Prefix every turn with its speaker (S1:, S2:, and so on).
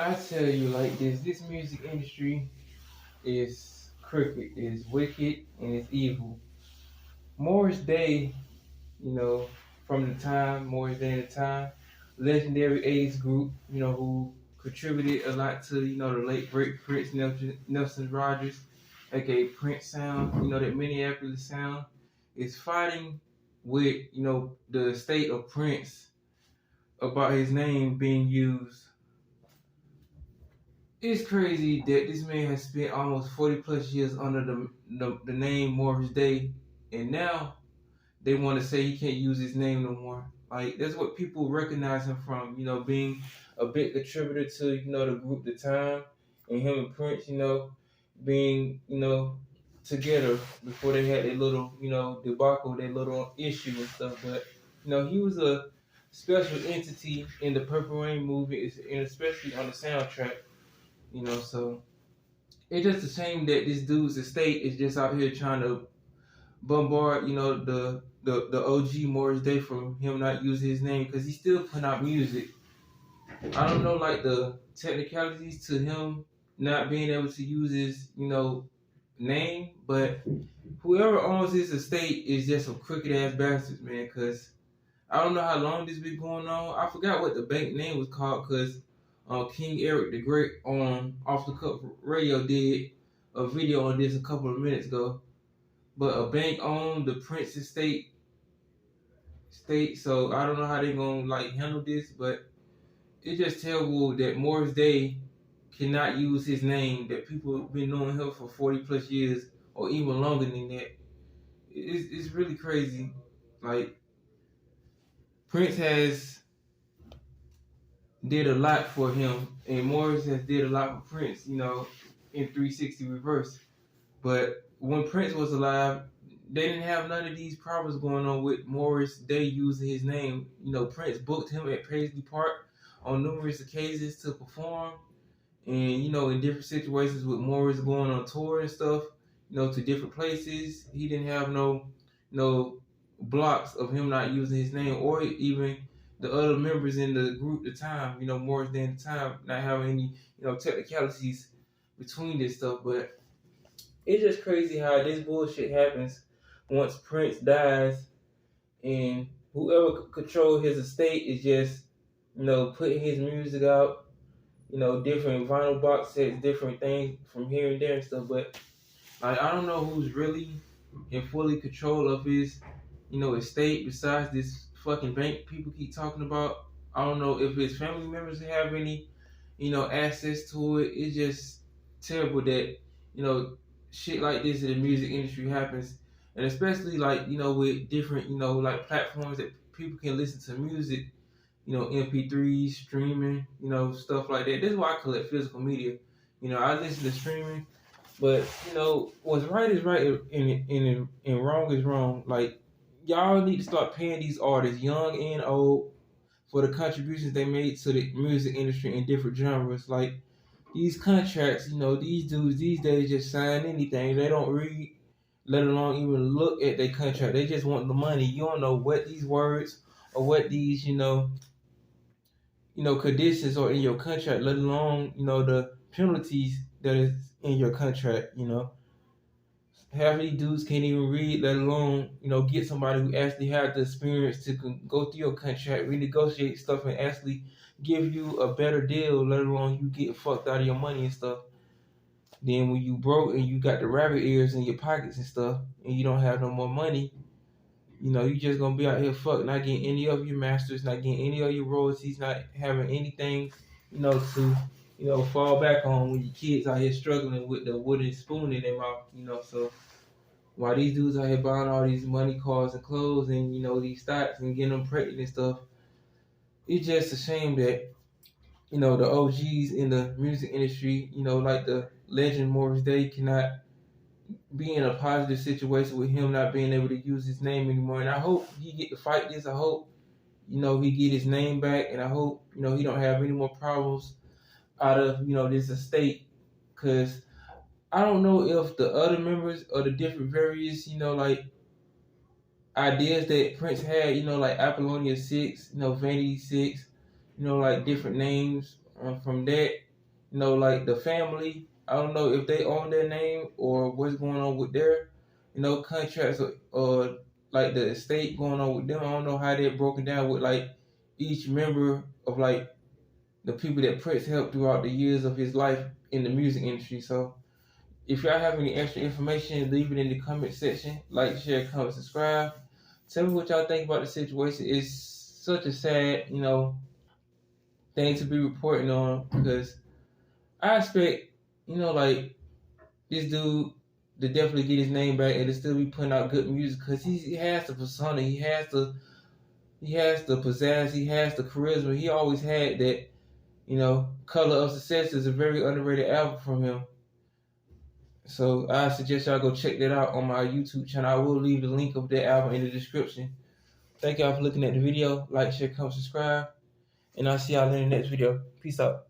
S1: I tell you like this music industry is crooked, is wicked, and it's evil. Morris Day, you know, from the time, Morris Day at the time, legendary 80s group, who contributed a lot to, the late great Prince Nelson Rogers, aka Prince sound, that Minneapolis sound, is fighting with, the state of Prince about his name being used. It's crazy that this man has spent almost 40 plus years under the name Morris Day, and now they want to say he can't use his name no more. Like, that's what people recognize him from, being a big contributor to, the group The Time, and him and Prince, being, together before they had their little, debacle, their little issue and stuff. But, he was a special entity in the Purple Rain movie, and especially on the soundtrack. So it's just a shame that this dude's estate is just out here trying to bombard, the OG Morris Day for him not using his name because he's still putting out music. I don't know like the technicalities to him not being able to use his, name, but whoever owns his estate is just some crooked ass bastards, man. Because I don't know how long this been going on. I forgot what the bank name was called because King Eric the Great on Off the Cup Radio did a video on this a couple of minutes ago. But a bank owned the Prince estate, so I don't know how they gonna like handle this, but it's just terrible that Morris Day cannot use his name, that people have been knowing him for 40 plus years or even longer than that. It's really crazy. Like, Prince has did a lot for him, and Morris has did a lot for Prince, in 360 reverse. But when Prince was alive, they didn't have none of these problems going on with Morris Day using his name. Prince booked him at Paisley Park on numerous occasions to perform, and in different situations with Morris going on tour and stuff, to different places. He didn't have no blocks of him not using his name, or even the other members in the group at the time, Morris Day at the time, not having any, technicalities between this stuff. But it's just crazy how this bullshit happens once Prince dies, and whoever control his estate is just, putting his music out, different vinyl box sets, different things from here and there and stuff. But like, I don't know who's really in fully control of his, estate besides this fucking bank people keep talking about. I don't know if his family members have any, access to it. It's just terrible that, shit like this in the music industry happens. And especially like, with different, like platforms that people can listen to music, MP3s, streaming, stuff like that. This is why I collect physical media. I listen to streaming, but what's right is right and wrong is wrong. Like, y'all need to start paying these artists, young and old, for the contributions they made to the music industry in different genres. Like, these contracts, these dudes these days just sign anything. They don't read, let alone even look at their contract. They just want the money. You don't know what these words or what these, conditions are in your contract, let alone, the penalties that is in your contract, Half of these dudes can't even read, let alone, get somebody who actually had the experience to go through your contract, renegotiate stuff, and actually give you a better deal, let alone you get fucked out of your money and stuff. Then when you broke and you got the rabbit ears in your pockets and stuff, and you don't have no more money, you just gonna be out here fucked, not getting any of your masters, not getting any of your royalties, not having anything, to, fall back on when your kids out here struggling with the wooden spoon in their mouth, So while these dudes out here buying all these money, cars, and clothes, and these stocks and getting them pregnant and stuff, it's just a shame that the OGs in the music industry, like the legend Morris Day, cannot be in a positive situation with him not being able to use his name anymore. And I hope he get to fight this. I hope, he get his name back, and I hope, he don't have any more problems out of, this estate. Because I don't know if the other members of the different various, like ideas that Prince had, like Apollonia 6, Vanity 6, like different names from that. like the family. I don't know if they own their name or what's going on with their, contracts or like the estate going on with them. I don't know how they're broken down with like each member of like the people that Prince helped throughout the years of his life in the music industry. So if y'all have any extra information, leave it in the comment section. Like, share, comment, subscribe. Tell me what y'all think about the situation. It's such a sad, thing to be reporting on because I expect, like this dude to definitely get his name back and to still be putting out good music because he has the persona, he has the pizzazz, he has the charisma. He always had that. Color of Success is a very underrated album from him. So I suggest y'all go check that out on my YouTube channel. I will leave the link of that album in the description. Thank y'all for looking at the video. Like, share, comment, subscribe. And I'll see y'all in the next video. Peace out.